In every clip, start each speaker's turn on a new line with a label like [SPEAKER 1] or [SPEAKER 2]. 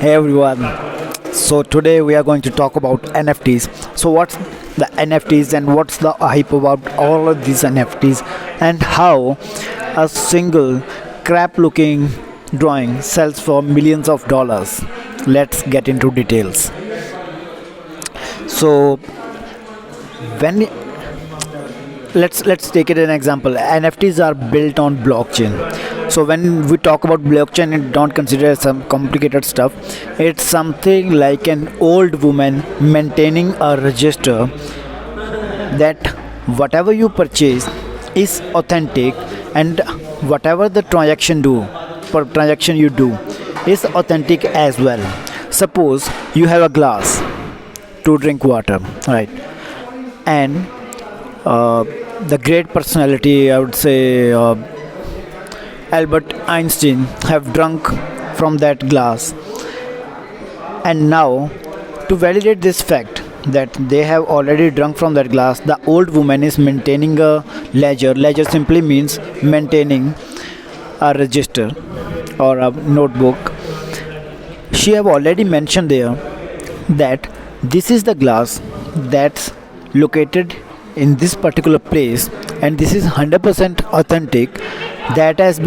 [SPEAKER 1] Hey everyone. So today we are going to talk about NFTs. So what's the NFTs and what's the hype about all of these NFTs and how a single crap looking drawing sells for millions of dollars. Let's get into details. So when let's take it an example. NFTs are built on blockchain. So when we talk about blockchain, it don't consider some complicated stuff. It's something like an old woman maintaining a register that whatever you purchase is authentic, and whatever the transaction do per transaction you do is authentic as well. Suppose you have a glass to drink water, right? And the great personality, I would say, Albert Einstein, have drunk from that glass. And now, to validate this fact that they have already drunk from that glass, the old woman is maintaining a ledger. Ledger simply means maintaining a register or a notebook. She have already mentioned there that this is the glass that's located in this particular place, and this is 100% authentic, that has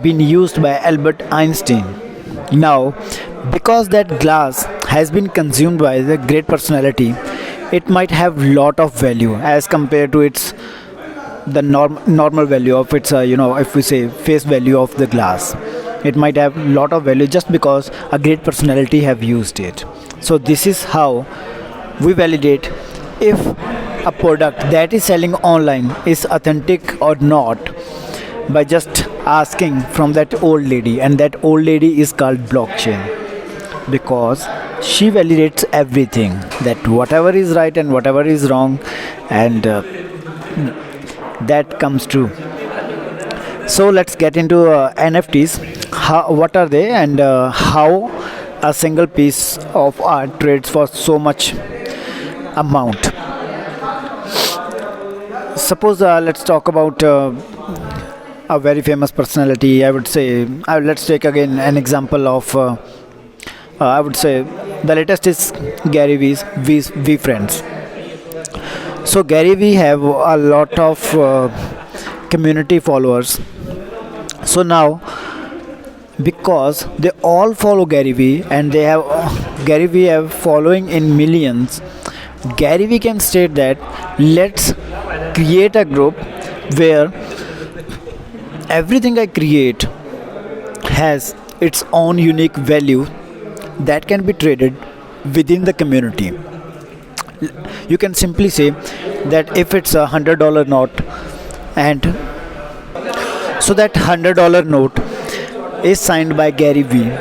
[SPEAKER 1] been used by Albert Einstein. Now, because that glass has been consumed by the great personality, it might have lot of value as compared to its the normal value of its if we say face value of the glass. It might have lot of value just because a great personality have used it. So this is how we validate if a product that is selling online is authentic or not, by just asking from that old lady, and that old lady is called blockchain, because she validates everything, that whatever is right and whatever is wrong, and that comes true. So let's get into NFTs. What are they, and how a single piece of art trades for so much amount. Suppose let's talk about a very famous personality. I would say let's take again an example of I would say the latest is Gary Vee's VeeFriends. So Gary Vee have a lot of community followers. So now, because they all follow Gary Vee, and they have Gary Vee have following in millions, Gary Vee can state that let's create a group where everything I create has its own unique value that can be traded within the community. You can simply say that if it's $100 note, and so that $100 note is signed by Gary Vee.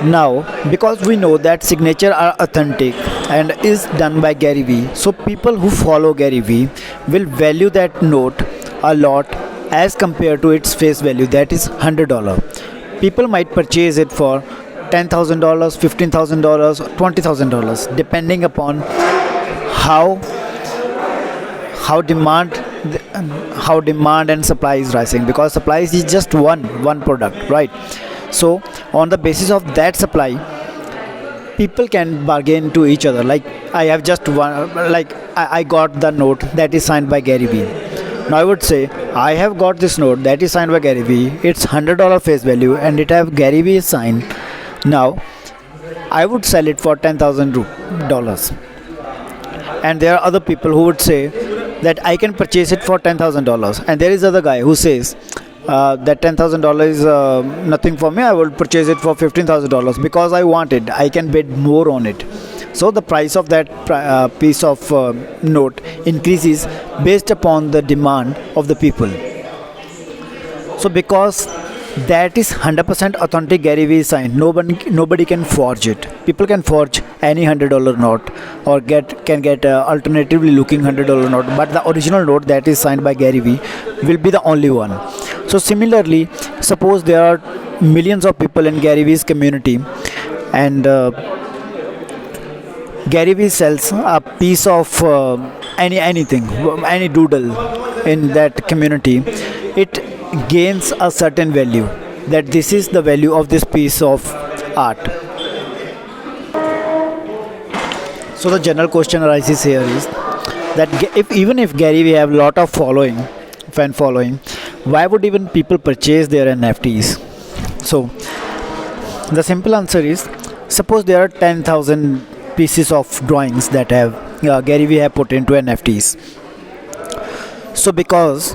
[SPEAKER 1] Now, because we know that signature are authentic and is done by Gary Vee, so people who follow Gary Vee will value that note a lot as compared to its face value, that is $100. People might purchase it for $10,000, $15,000, $20,000, depending upon how demand and supply is rising, because supply is just one product, right? So on the basis of that supply, people can bargain to each other, like I have just one, like I got the note that is signed by Gary Vee. Now I would say I have got this note that is signed by Gary Vee, it's $100 face value, and it have Gary Vee sign. Now I would sell it for $10,000, and there are other people who would say that I can purchase it for $10,000, and there is other guy who says that $10,000 is nothing for me, I will purchase it for $15,000 because I want it, I can bid more on it. So the price of that piece of note increases based upon the demand of the people. So because that is 100% authentic Gary Vee sign, nobody can forge it. People can forge any $100 note, or can get alternatively looking $100 note, but the original note that is signed by Gary Vee will be the only one. So similarly, suppose there are millions of people in Gary Vee's community, and Gary Vee sells a piece of anything, any doodle in that community. It gains a certain value. that this is the value of this piece of art. So the general question arises here is that if even if Gary we have lot of following, fan following, why would even people purchase their NFTs? So the simple answer is, suppose there are 10,000 pieces of drawings that have Gary we have put into NFTs. So because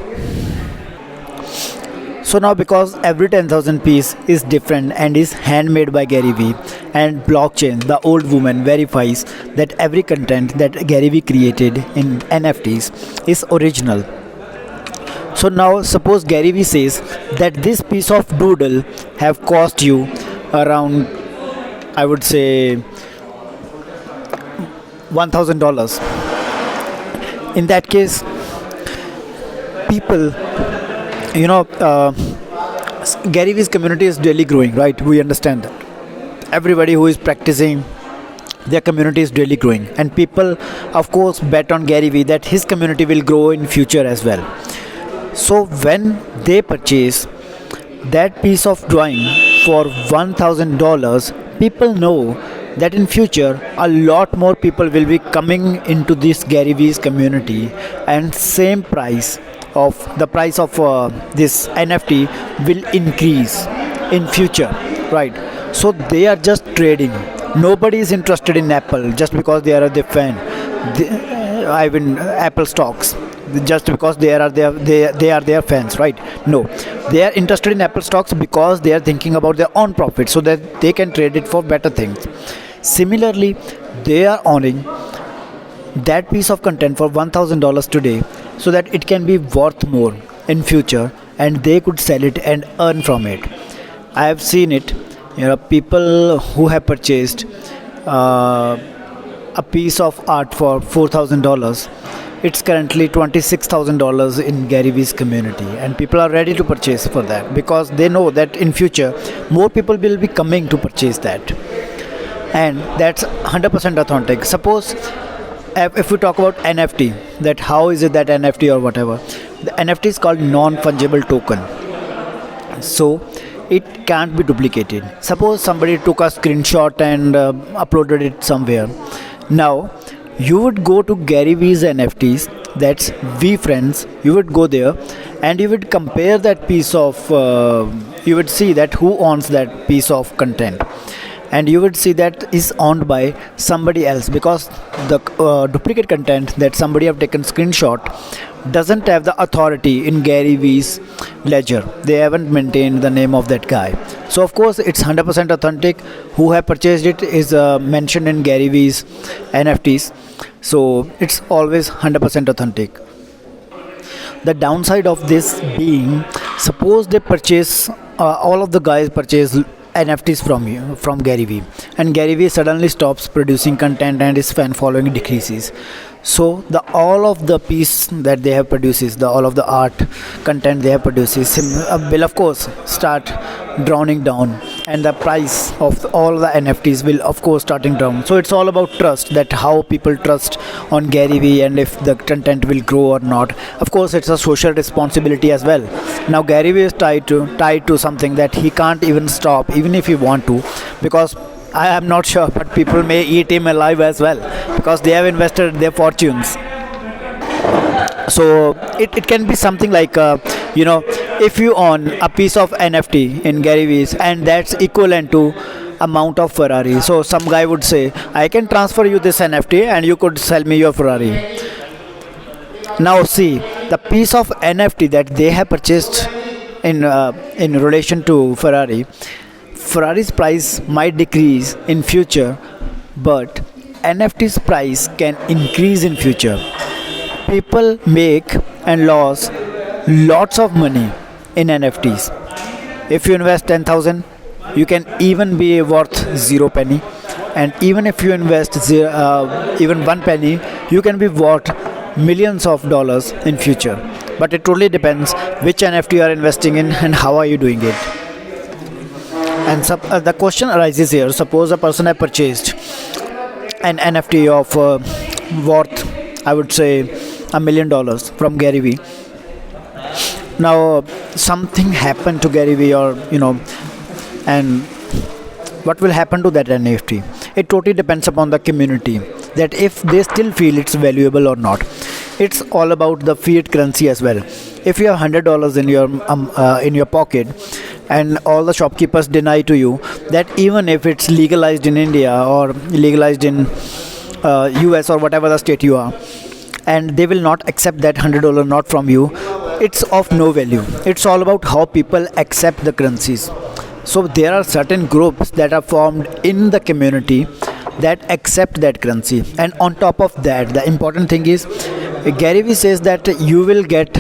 [SPEAKER 1] every 10,000 piece is different and is handmade by Gary Vee, and blockchain, the old woman, verifies that every content that Gary Vee created in NFTs is original. So now suppose Gary Vee says that this piece of doodle have cost you around, I would say, $1,000. In that case, people, you know, Gary Vee's community is daily growing, right? We understand that. Everybody who is practicing, their community is daily growing, and people, of course, bet on Gary Vee that his community will grow in future as well. So when they purchase that piece of drawing for $1,000, people know that in future a lot more people will be coming into this Gary Vee's community, and same price of the price of this NFT will increase in future, right? So they are just trading. Nobody is interested in Apple just because they are the fan. I mean Apple stocks just because they are their fans, right? No, they are interested in Apple stocks because they are thinking about their own profit so that they can trade it for better things. Similarly, they are owning that piece of content for $1,000 today so that it can be worth more in future and they could sell it and earn from it. I have seen it, people who have purchased a piece of art for $4,000. It's currently $26,000 in Gary Vee's community, and people are ready to purchase for that because they know that in future more people will be coming to purchase that, and that's 100% authentic. Suppose if we talk about NFT, that how is it that NFT or whatever, the NFT is called non-fungible token, so it can't be duplicated. Suppose somebody took a screenshot and uploaded it somewhere. Now you would go to Gary Vee's NFTs, that's VeeFriends. You would go there and you would compare that piece of you would see that who owns that piece of content, and you would see that is owned by somebody else, because the duplicate content that somebody have taken screenshot doesn't have the authority in Gary Vee's ledger. They haven't maintained the name of that guy, so of course it's 100% authentic. Who have purchased it is mentioned in Gary Vee's NFTs, so it's always 100% authentic. The downside of this being, suppose they purchase all of the guys purchase NFTs from Gary Vee, and Gary Vee suddenly stops producing content and his fan following decreases. So the all of the piece that they have produces, the all of the art content they have produces will of course start drowning down, and the price of all the NFTs will of course starting down. So it's all about trust, that how people trust on Gary Vee and if the content will grow or not. Of course it's a social responsibility as well. Now Gary Vee is tied to something that he can't even stop even if he want to, because I am not sure, but people may eat him alive as well because they have invested their fortunes. So it can be something like if you own a piece of NFT in Gary Vee's and that's equivalent to amount of Ferrari, so some guy would say I can transfer you this NFT and you could sell me your Ferrari. Now see, the piece of NFT that they have purchased in relation to Ferrari's price might decrease in future, but NFT's price can increase in future. People make and lose lots of money in NFTs. If you invest 10,000, you can even be worth 0 penny, and even if you invest even 1 penny, you can be worth millions of dollars in future. But it totally depends which NFT you are investing in and how are you doing it. And the question arises here, suppose a person has purchased an NFT of worth, I would say, $1 million from Gary Vee, Now something happened to Gary Vee, or and what will happen to that NFT? It totally depends upon the community, that if they still feel it's valuable or not. It's all about the fiat currency as well. If you have $100 in your pocket, and all the shopkeepers deny to you that even if it's legalized in India or legalized in US or whatever the state you are, and they will not accept that $100 not from you, it's of no value. It's all about how people accept the currencies. So there are certain groups that are formed in the community that accept that currency, and on top of that, the important thing is, Gary Vee says that you will get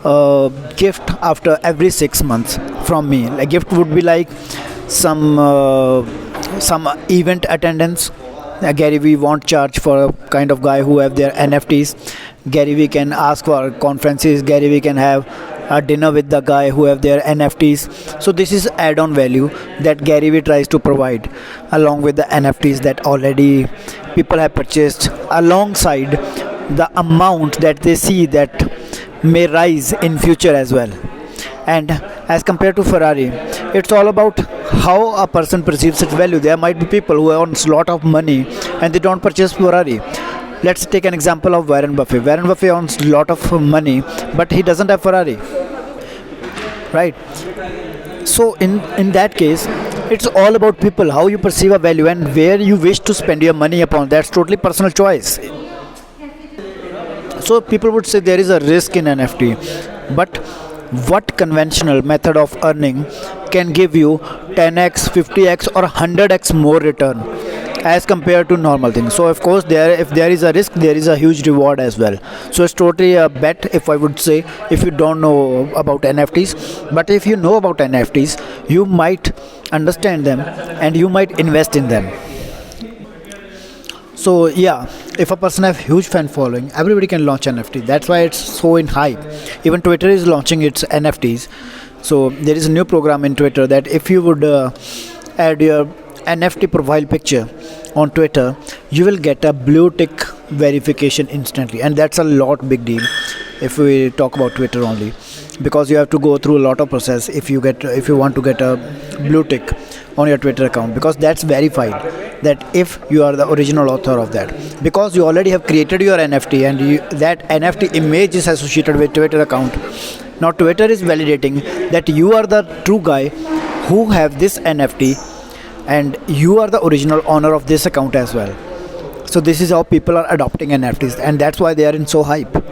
[SPEAKER 1] a gift after every 6 months from me. A gift would be like some event attendance. Gary Vee won't charge for a kind of guy who have their NFTs. Gary Vee can ask for conferences. Gary Vee can have a dinner with the guy who have their NFTs. So this is add-on value that Gary Vee tries to provide along with the NFTs that already people have purchased, alongside the amount that they see that may rise in future as well. And as compared to Ferrari, it's all about how a person perceives its value. There might be people who own a lot of money and they don't purchase Ferrari. Let's take an example of Warren Buffett. Warren Buffett owns a lot of money, but he doesn't have Ferrari, right? So in that case, it's all about people, how you perceive a value and where you wish to spend your money upon. That's totally personal choice. So people would say there is a risk in NFT, but what conventional method of earning can give you 10x, 50x or 100x more return as compared to normal things? So of course, if there is a risk, there is a huge reward as well. So it's totally a bet, if I would say, if you don't know about NFTs. But if you know about NFTs, you might understand them and you might invest in them. So yeah, if a person have huge fan following, everybody can launch NFT. That's why it's so in hype. Even Twitter is launching its NFTs. So there is a new program in Twitter that if you would add your NFT profile picture on Twitter, you will get a blue tick verification instantly, and that's a lot big deal if we talk about Twitter only, because you have to go through a lot of process if you want to get a blue tick on your Twitter account, because that's verified that if you are the original author of that, because you already have created your NFT and that NFT image is associated with Twitter account. Now Twitter is validating that you are the true guy who have this NFT and you are the original owner of this account as well. So this is how people are adopting NFTs, and that's why they are in so hype.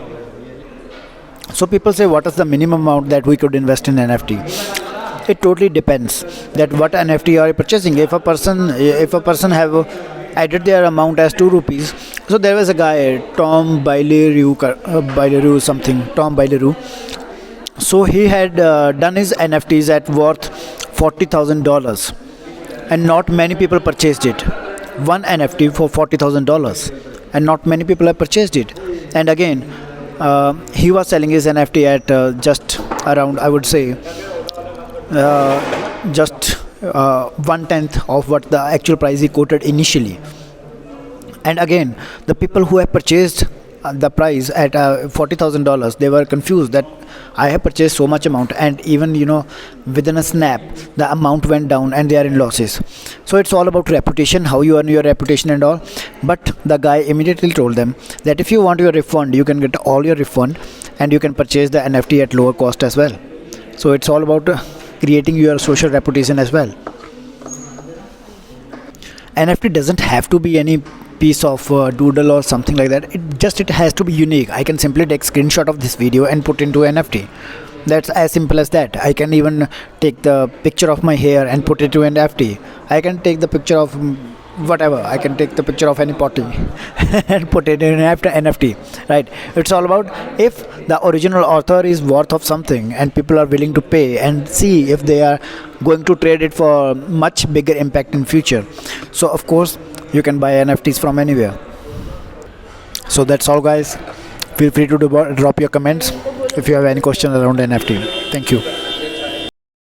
[SPEAKER 1] So people say, what is the minimum amount that we could invest in NFT? It totally depends that what NFT are you purchasing. If a person have added their amount as 2 rupees, so there was a guy, Tom Bilyeu, so he had done his NFTs at worth $40,000, and not many people purchased it. One NFT for $40,000, and not many people have purchased it. And again, he was selling his NFT at just around, I would say, just 1/10 of what the actual price he quoted initially. And again, the people who have purchased the price at $40,000, they were confused that I have purchased so much amount, and even within a snap the amount went down and they are in losses. So it's all about reputation, how you earn your reputation and all. But the guy immediately told them that if you want your refund, you can get all your refund and you can purchase the NFT at lower cost as well. So it's all about creating your social reputation as well. NFT doesn't have to be any piece of doodle or something like that. It has to be unique. I can simply take screenshot of this video and put into NFT. That's as simple as that. I can even take the picture of my hair and put it to NFT. I can take the picture of whatever. I can take the picture of any potty and put it in NFT, right? It's all about if the original author is worth of something and people are willing to pay, and see if they are going to trade it for much bigger impact in future. So of course you can buy NFTs from anywhere. So that's all, guys. Feel free to drop your comments if you have any question around NFT. Thank you.